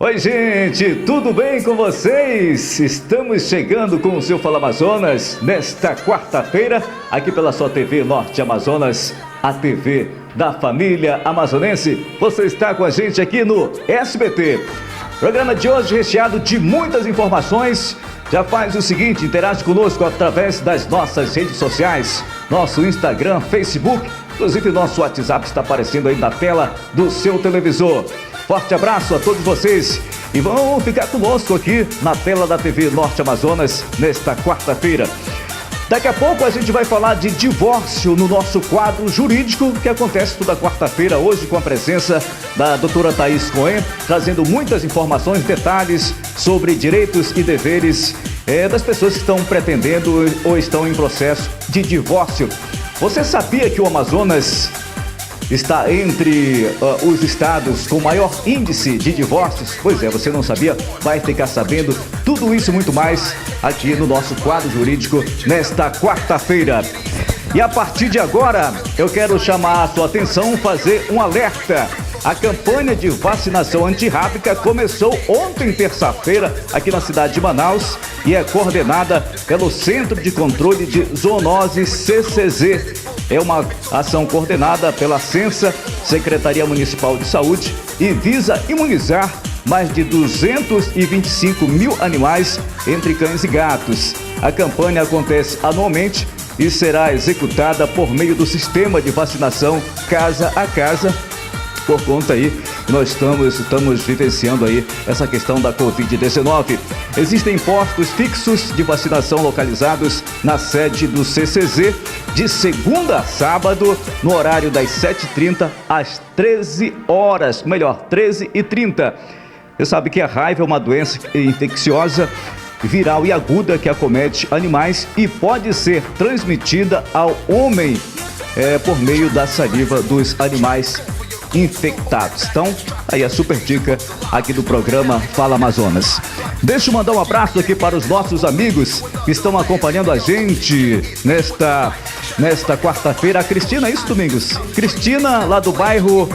Oi, gente, tudo bem com vocês? Estamos chegando com o seu Fala Amazonas nesta quarta-feira, aqui pela sua TV Norte Amazonas, a TV da família amazonense. Você está com a gente aqui no SBT. Programa de hoje recheado de muitas informações. Já faz o seguinte, interage conosco através das nossas redes sociais, nosso Instagram, Facebook, inclusive nosso WhatsApp está aparecendo aí na tela do seu televisor. Forte abraço a todos vocês e vão ficar conosco aqui na tela da TV Norte Amazonas nesta quarta-feira. Daqui a pouco a gente vai falar de divórcio no nosso quadro jurídico, que acontece toda quarta-feira, hoje com a presença da doutora Thaís Cohen, trazendo muitas informações, detalhes sobre direitos e deveres das pessoas que estão pretendendo ou estão em processo de divórcio. Você sabia que o Amazonas está entre os estados com maior índice de divórcios? Pois é, você não sabia? Vai ficar sabendo tudo isso e muito mais aqui no nosso quadro jurídico nesta quarta-feira. E a partir de agora, eu quero chamar a sua atenção, fazer um alerta. A campanha de vacinação antirrábica começou ontem, terça-feira, aqui na cidade de Manaus e é coordenada pelo Centro de Controle de Zoonoses, CCZ. É uma ação coordenada pela Censa, Secretaria Municipal de Saúde, e visa imunizar mais de 225 mil animais, entre cães e gatos. A campanha acontece anualmente e será executada por meio do sistema de vacinação casa a casa. Por conta aí, nós estamos vivenciando aí essa questão da Covid-19. Existem postos fixos de vacinação localizados na sede do CCZ de segunda a sábado, no horário das 7h30 às 13 horas, melhor, 13h30. Você sabe que a raiva é uma doença infecciosa, viral e aguda que acomete animais e pode ser transmitida ao homem por meio da saliva dos animais infectados. Então, aí a super dica aqui do programa Fala Amazonas. Deixa eu mandar um abraço aqui para os nossos amigos que estão acompanhando a gente nesta quarta-feira. A Cristina, isso, Domingos? Cristina, lá do bairro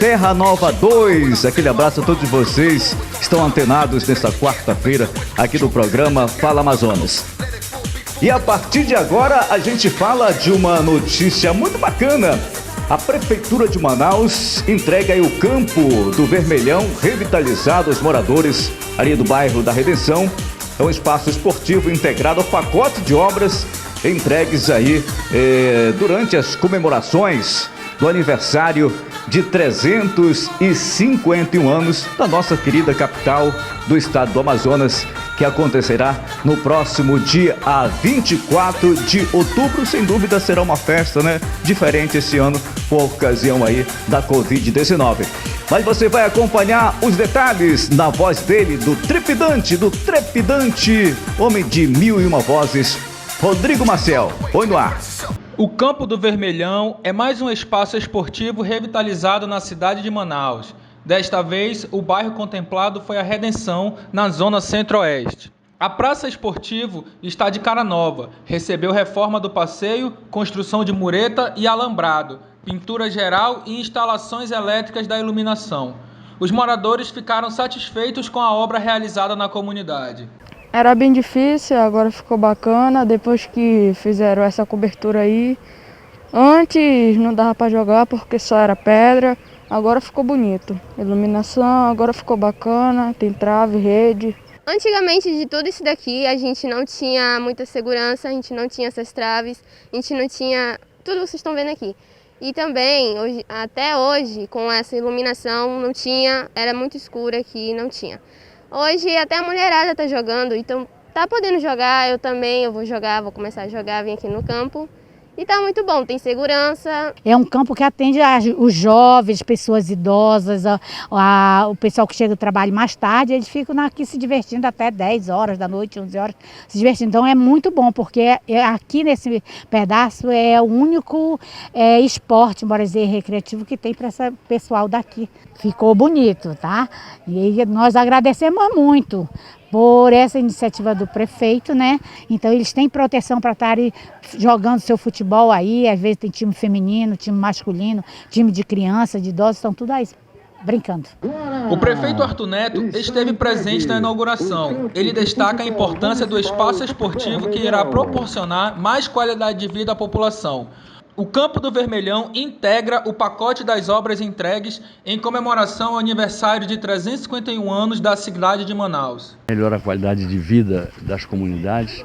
Terra Nova 2. Aquele abraço a todos vocês que estão antenados nesta quarta-feira aqui do programa Fala Amazonas. E a partir de agora a gente fala de uma notícia muito bacana. A Prefeitura de Manaus entrega aí o Campo do Vermelhão revitalizado aos moradores ali do bairro da Redenção. É um espaço esportivo integrado ao pacote de obras entregues aí durante as comemorações do aniversário de 351 anos da nossa querida capital do estado do Amazonas, que acontecerá no próximo dia 24 de outubro. Sem dúvida será uma festa, né? Diferente esse ano, por ocasião aí da Covid-19. Mas você vai acompanhar os detalhes na voz dele, do trepidante homem de 1001 vozes, Rodrigo Maciel. Põe no ar. O Campo do Vermelhão é mais um espaço esportivo revitalizado na cidade de Manaus. Desta vez, o bairro contemplado foi a Redenção, na zona centro-oeste. A Praça Esportivo está de cara nova, recebeu reforma do passeio, construção de mureta e alambrado, pintura geral e instalações elétricas da iluminação. Os moradores ficaram satisfeitos com a obra realizada na comunidade. Era bem difícil, agora ficou bacana, depois que fizeram essa cobertura aí. Antes não dava para jogar porque só era pedra, agora ficou bonito. Iluminação, agora ficou bacana, tem trave, rede. Antigamente, de tudo isso daqui, a gente não tinha muita segurança, a gente não tinha essas traves, a gente não tinha tudo que vocês estão vendo aqui. E também, até hoje, com essa iluminação, não tinha, era muito escuro aqui, não tinha. Hoje até a mulherada está jogando, então tá podendo jogar, eu vou jogar, vou começar a jogar, vim aqui no campo. E tá muito bom, tem segurança. É um campo que atende os jovens, pessoas idosas, o pessoal que chega do trabalho mais tarde, eles ficam aqui se divertindo até 10 horas da noite, 11 horas, se divertindo. Então é muito bom, porque aqui nesse pedaço é o único esporte, bora dizer, recreativo que tem para esse pessoal daqui. Ficou bonito, tá? E nós agradecemos muito por essa iniciativa do prefeito, né? Então eles têm proteção para estarem jogando seu futebol aí, às vezes tem time feminino, time masculino, time de criança, de idosos, estão tudo aí brincando. O prefeito Arthur Neto esteve presente na inauguração. Ele destaca a importância do espaço esportivo que irá proporcionar mais qualidade de vida à população. O Campo do Vermelhão integra o pacote das obras entregues em comemoração ao aniversário de 351 anos da cidade de Manaus. Melhora a qualidade de vida das comunidades.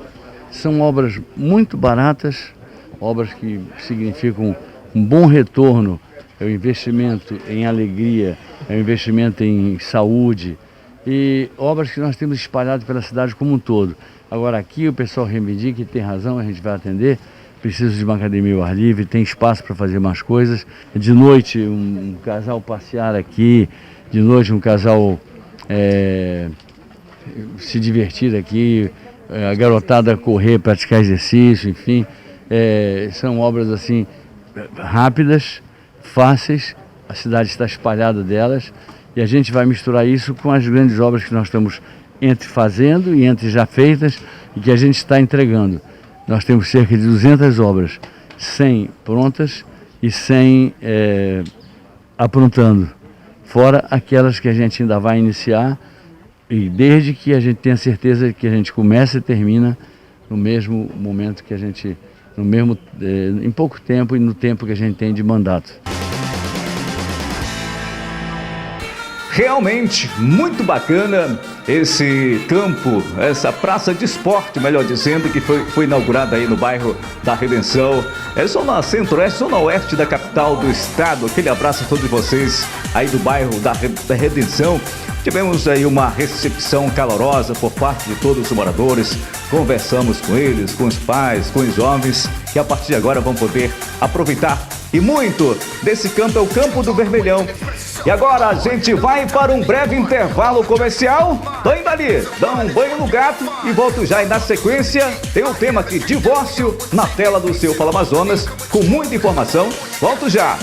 São obras muito baratas, obras que significam um bom retorno. É o investimento em alegria, é o investimento em saúde e obras que nós temos espalhado pela cidade como um todo. Agora aqui o pessoal reivindica e tem razão, a gente vai atender. Precisa de uma academia ao ar livre, tem espaço para fazer mais coisas. De noite, um casal passear aqui, de noite um casal se divertir aqui, a garotada correr, praticar exercício, enfim. São obras assim rápidas, fáceis, a cidade está espalhada delas e a gente vai misturar isso com as grandes obras que nós estamos entre fazendo e entre já feitas e que a gente está entregando. Nós temos cerca de 200 obras, 100 prontas e 100 aprontando, fora aquelas que a gente ainda vai iniciar, e desde que a gente tenha certeza que a gente começa e termina no mesmo momento que a gente, em pouco tempo e no tempo que a gente tem de mandato. Realmente muito bacana esse campo, essa praça de esporte, melhor dizendo, que foi inaugurada aí no bairro da Redenção. É zona centro-oeste, zona oeste da capital do estado. Aquele abraço a todos vocês aí do bairro da Redenção. Tivemos aí uma recepção calorosa por parte de todos os moradores. Conversamos com eles, com os pais, com os jovens, que a partir de agora vão poder aproveitar e muito desse campo, é o Campo do Vermelhão. E agora a gente vai para um breve intervalo comercial. Tô indo ali, dá um banho no gato e volto já. E na sequência tem um tema aqui, divórcio, na tela do seu Fala Amazonas, com muita informação. Volto já.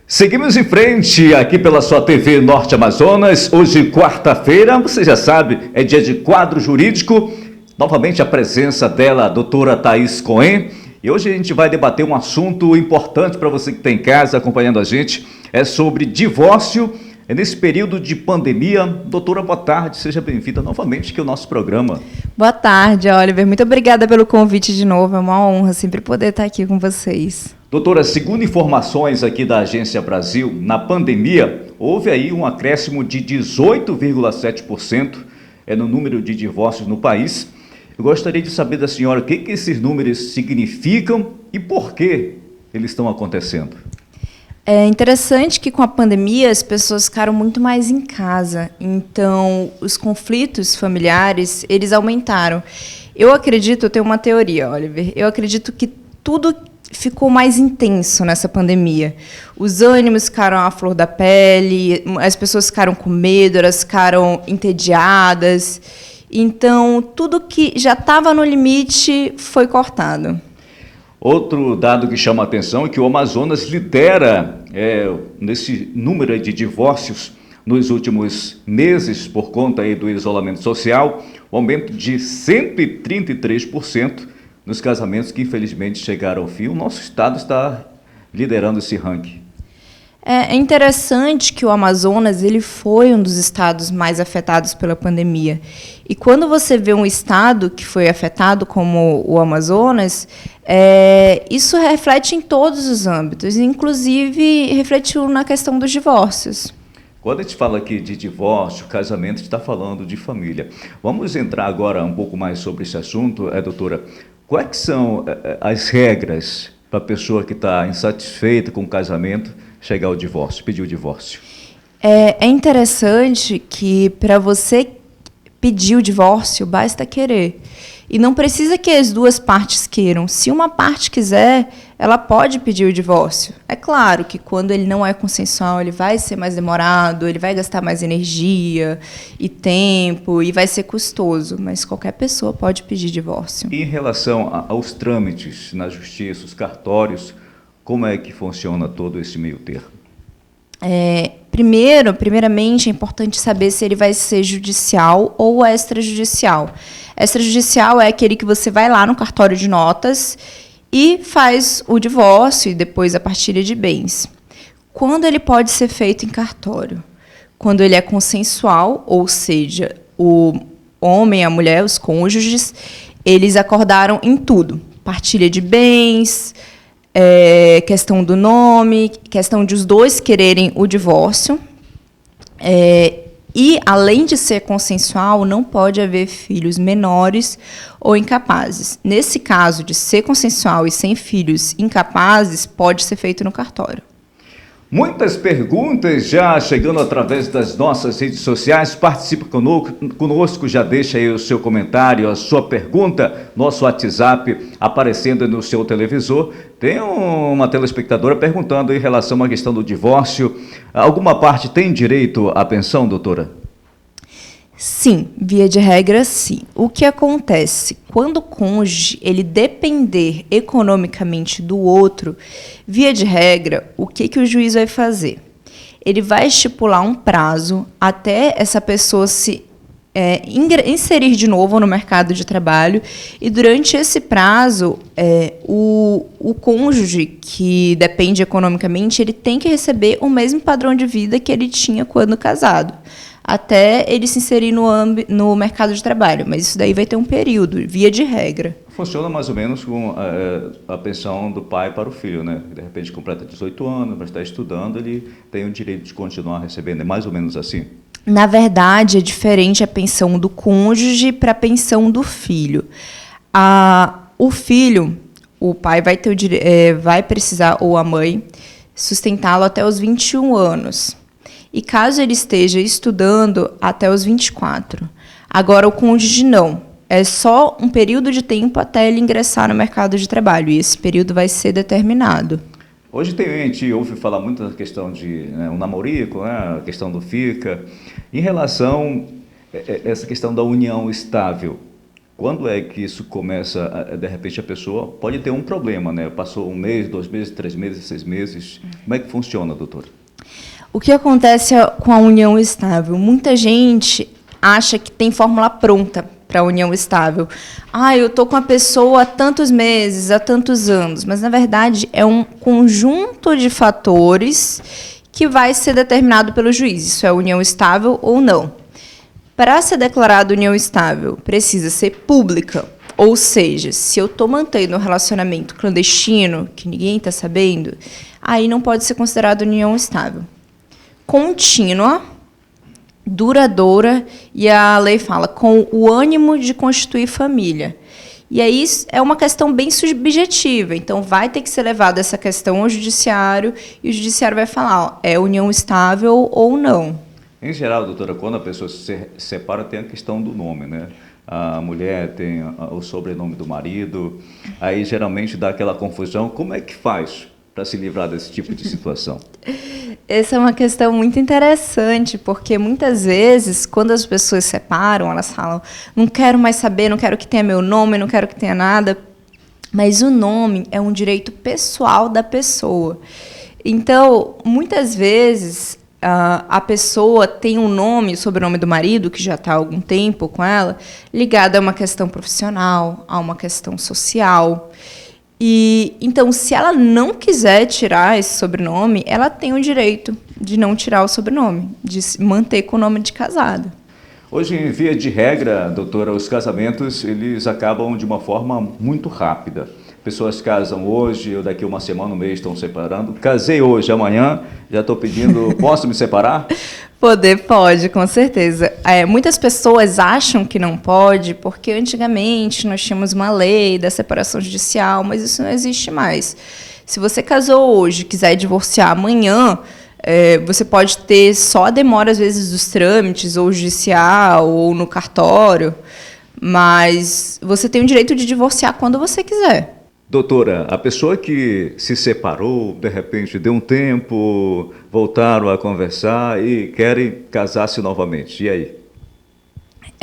Seguimos em frente aqui pela sua TV Norte Amazonas. Hoje, quarta-feira, você já sabe, é dia de quadro jurídico. Novamente a presença dela, a doutora Thaís Cohen. E hoje a gente vai debater um assunto importante para você que está em casa acompanhando a gente. É sobre divórcio. É nesse período de pandemia. Doutora, boa tarde. Seja bem-vinda novamente aqui ao nosso programa. Boa tarde, Oliver. Muito obrigada pelo convite de novo. É uma honra sempre poder estar aqui com vocês. Doutora, segundo informações aqui da Agência Brasil, na pandemia, houve aí um acréscimo de 18,7% no número de divórcios no país. Eu gostaria de saber da senhora o que esses números significam e por que eles estão acontecendo. É interessante que com a pandemia as pessoas ficaram muito mais em casa, então os conflitos familiares, eles aumentaram. Eu tenho uma teoria, Oliver, eu acredito que tudo ficou mais intenso nessa pandemia. Os ânimos ficaram à flor da pele, as pessoas ficaram com medo, elas ficaram entediadas. Então, tudo que já estava no limite foi cortado. Outro dado que chama a atenção é que o Amazonas lidera nesse número de divórcios nos últimos meses, por conta aí do isolamento social, um aumento de 133%. Nos casamentos que infelizmente chegaram ao fim. O nosso estado está liderando esse ranking. É interessante que o Amazonas ele foi um dos estados mais afetados pela pandemia. E quando você vê um estado que foi afetado como o Amazonas, isso reflete em todos os âmbitos, inclusive refletiu na questão dos divórcios. Quando a gente fala aqui de divórcio, casamento, a gente está falando de família. Vamos entrar agora um pouco mais sobre esse assunto, doutora. Quais são as regras para a pessoa que está insatisfeita com o casamento chegar ao divórcio, pedir o divórcio? É interessante que para você pedir o divórcio, basta querer. E não precisa que as duas partes queiram. Se uma parte quiser, ela pode pedir o divórcio. É claro que quando ele não é consensual, ele vai ser mais demorado, ele vai gastar mais energia e tempo e vai ser custoso, mas qualquer pessoa pode pedir divórcio. E em relação aos trâmites na justiça, os cartórios, Como é que funciona todo esse meio termo? Primeiramente, é importante saber se ele vai ser judicial ou extrajudicial. Extrajudicial é aquele que você vai lá no cartório de notas e faz o divórcio e depois a partilha de bens. Quando ele pode ser feito em cartório? Quando ele é consensual, ou seja, o homem, a mulher, os cônjuges, eles acordaram em tudo. Partilha de bens, questão do nome, questão de os dois quererem o divórcio. E, além de ser consensual, não pode haver filhos menores ou incapazes. Nesse caso de ser consensual e sem filhos incapazes, pode ser feito no cartório. Muitas perguntas já chegando através das nossas redes sociais. Participe conosco, já deixa aí o seu comentário, a sua pergunta, nosso WhatsApp aparecendo no seu televisor. Tem uma telespectadora perguntando em relação à questão do divórcio. Alguma parte tem direito à pensão, doutora? Sim, via de regra, sim. O que acontece? Quando o cônjuge ele depender economicamente do outro, via de regra, o que o juiz vai fazer? Ele vai estipular um prazo até essa pessoa se inserir de novo no mercado de trabalho, e durante esse prazo, o cônjuge que depende economicamente, ele tem que receber o mesmo padrão de vida que ele tinha quando casado, até ele se inserir no mercado de trabalho. Mas isso daí vai ter um período, via de regra. Funciona mais ou menos com a pensão do pai para o filho, né? De repente completa 18 anos, mas está estudando, ele tem o direito de continuar recebendo. É mais ou menos assim? Na verdade, é diferente a pensão do cônjuge para a pensão do filho. O filho, o pai vai precisar, ou a mãe, sustentá-lo até os 21 anos. E caso ele esteja estudando, até os 24. Agora, o cônjuge não. É só um período de tempo até ele ingressar no mercado de trabalho, e esse período vai ser determinado. Hoje a gente ouve falar muito da questão de um namorico, né, a questão do fica. Em relação a essa questão da união estável, quando é que isso começa, de repente a pessoa pode ter um problema, né? Passou 1 mês, 2 meses, 3 meses, 6 meses. Como é que funciona, doutora? O que acontece com a união estável? Muita gente acha que tem fórmula pronta para a união estável. Eu estou com a pessoa há tantos meses, há tantos anos. Mas, na verdade, é um conjunto de fatores que vai ser determinado pelo juiz. Isso é união estável ou não. Para ser declarada união estável, precisa ser pública. Ou seja, se eu estou mantendo um relacionamento clandestino, que ninguém está sabendo, aí não pode ser considerado união estável. Contínua, duradoura, e a lei fala com o ânimo de constituir família. E aí é uma questão bem subjetiva, então vai ter que ser levada essa questão ao judiciário, e o judiciário vai falar, é união estável ou não. Em geral, doutora, quando a pessoa se separa, tem a questão do nome, né? A mulher tem o sobrenome do marido, aí geralmente dá aquela confusão. Como é que faz para se livrar desse tipo de situação? Essa é uma questão muito interessante, porque muitas vezes, quando as pessoas se separam, elas falam, não quero mais saber, não quero que tenha meu nome, não quero que tenha nada. Mas o nome é um direito pessoal da pessoa. Então, muitas vezes, a pessoa tem um nome, o sobrenome do marido, que já está há algum tempo com ela, ligado a uma questão profissional, a uma questão social. E então, se ela não quiser tirar esse sobrenome, ela tem o direito de não tirar o sobrenome, de se manter com o nome de casada. Hoje, em via de regra, doutora, os casamentos eles acabam de uma forma muito rápida. Pessoas casam hoje, ou daqui 1 semana, 1 mês estão separando. Casei hoje, amanhã já estou pedindo, posso me separar? Pode, com certeza. Muitas pessoas acham que não pode, porque antigamente nós tínhamos uma lei da separação judicial, mas isso não existe mais. Se você casou hoje e quiser divorciar amanhã, você pode ter só a demora, às vezes, dos trâmites, ou judicial, ou no cartório, mas você tem o direito de divorciar quando você quiser. Doutora, a pessoa que se separou, de repente deu um tempo, voltaram a conversar e querem casar-se novamente, e aí?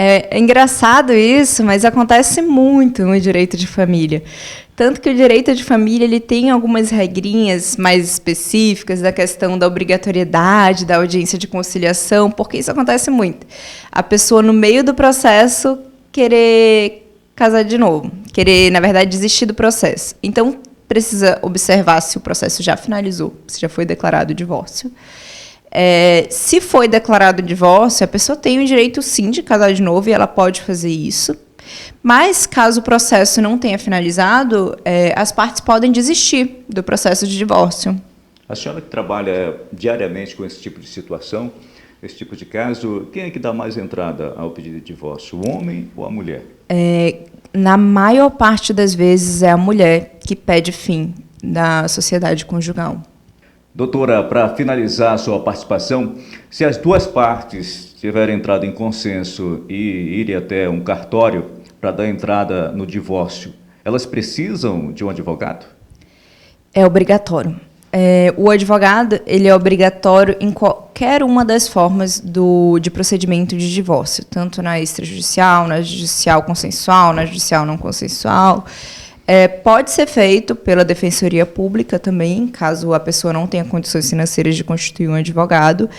É engraçado isso, mas acontece muito no direito de família. Tanto que o direito de família ele tem algumas regrinhas mais específicas da questão da obrigatoriedade da audiência de conciliação, porque isso acontece muito. A pessoa, no meio do processo, querer casar de novo, querer, na verdade, desistir do processo. Então, precisa observar se o processo já finalizou, se já foi declarado o divórcio. Se foi declarado o divórcio, a pessoa tem o direito, sim, de casar de novo e ela pode fazer isso. Mas, caso o processo não tenha finalizado, as partes podem desistir do processo de divórcio. A senhora que trabalha diariamente com esse tipo de situação, esse tipo de caso, quem é que dá mais entrada ao pedido de divórcio, o homem ou a mulher? Na maior parte das vezes é a mulher que pede fim da sociedade conjugal. Doutora, para finalizar a sua participação, se as duas partes tiverem entrado em consenso e irem até um cartório para dar entrada no divórcio, elas precisam de um advogado? É obrigatório. O advogado ele é obrigatório em qualquer uma das formas de procedimento de divórcio, tanto na extrajudicial, na judicial consensual, na judicial não consensual. Pode ser feito pela Defensoria Pública também, caso a pessoa não tenha condições financeiras de constituir um advogado,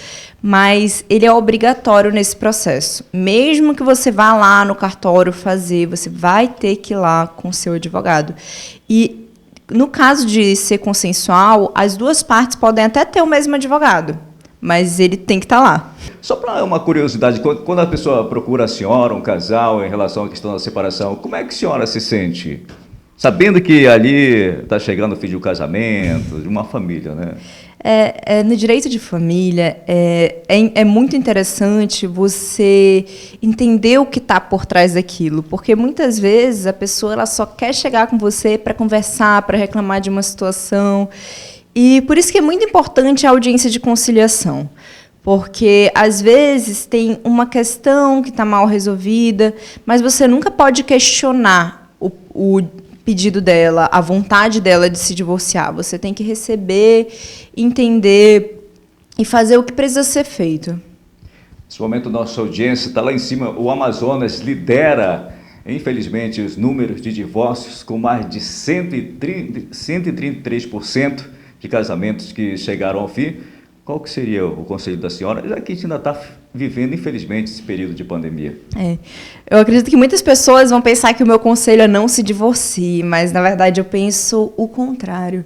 mas ele é obrigatório nesse processo. Mesmo que você vá lá no cartório fazer, você vai ter que ir lá com o seu advogado. E, no caso de ser consensual, as duas partes podem até ter o mesmo advogado, mas ele tem que estar lá. Só para uma curiosidade, quando a pessoa procura a senhora, um casal, em relação à questão da separação, como é que a senhora se sente? Sabendo que ali está chegando o fim de um casamento, de uma família, né? No direito de família, é muito interessante você entender o que está por trás daquilo, porque muitas vezes a pessoa ela só quer chegar com você para conversar, para reclamar de uma situação, e por isso que é muito importante a audiência de conciliação, porque às vezes tem uma questão que está mal resolvida, mas você nunca pode questionar o pedido dela, a vontade dela de se divorciar. Você tem que receber, entender e fazer o que precisa ser feito. Nesse momento, nossa audiência está lá em cima. O Amazonas lidera, infelizmente, os números de divórcios, com mais de 133% de casamentos que chegaram ao fim. Qual que seria o conselho da senhora, já que a gente ainda está vivendo, infelizmente, esse período de pandemia? Eu acredito que muitas pessoas vão pensar que o meu conselho é não se divorcie, mas, na verdade, eu penso o contrário.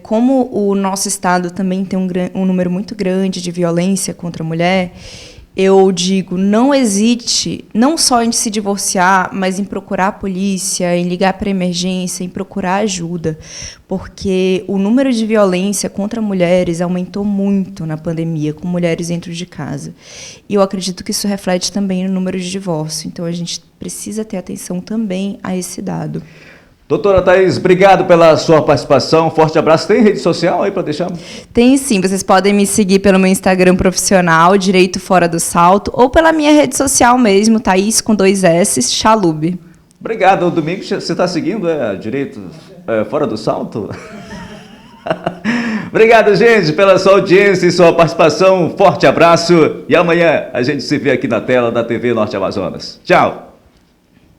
Como o nosso Estado também tem um número muito grande de violência contra a mulher, eu digo, não hesite, não só em se divorciar, mas em procurar a polícia, em ligar para a emergência, em procurar ajuda, porque o número de violência contra mulheres aumentou muito na pandemia, com mulheres dentro de casa. E eu acredito que isso reflete também no número de divórcio, então a gente precisa ter atenção também a esse dado. Doutora Thaís, obrigado pela sua participação. Forte abraço. Tem rede social aí para deixar? Tem sim. Vocês podem me seguir pelo meu Instagram profissional, Direito Fora do Salto, ou pela minha rede social mesmo, Thaís com 2 S, Chalub. Obrigado. Domingo você está seguindo Direito Fora do Salto? Obrigado, gente, pela sua audiência e sua participação. Forte abraço. E amanhã a gente se vê aqui na tela da TV Norte Amazonas. Tchau.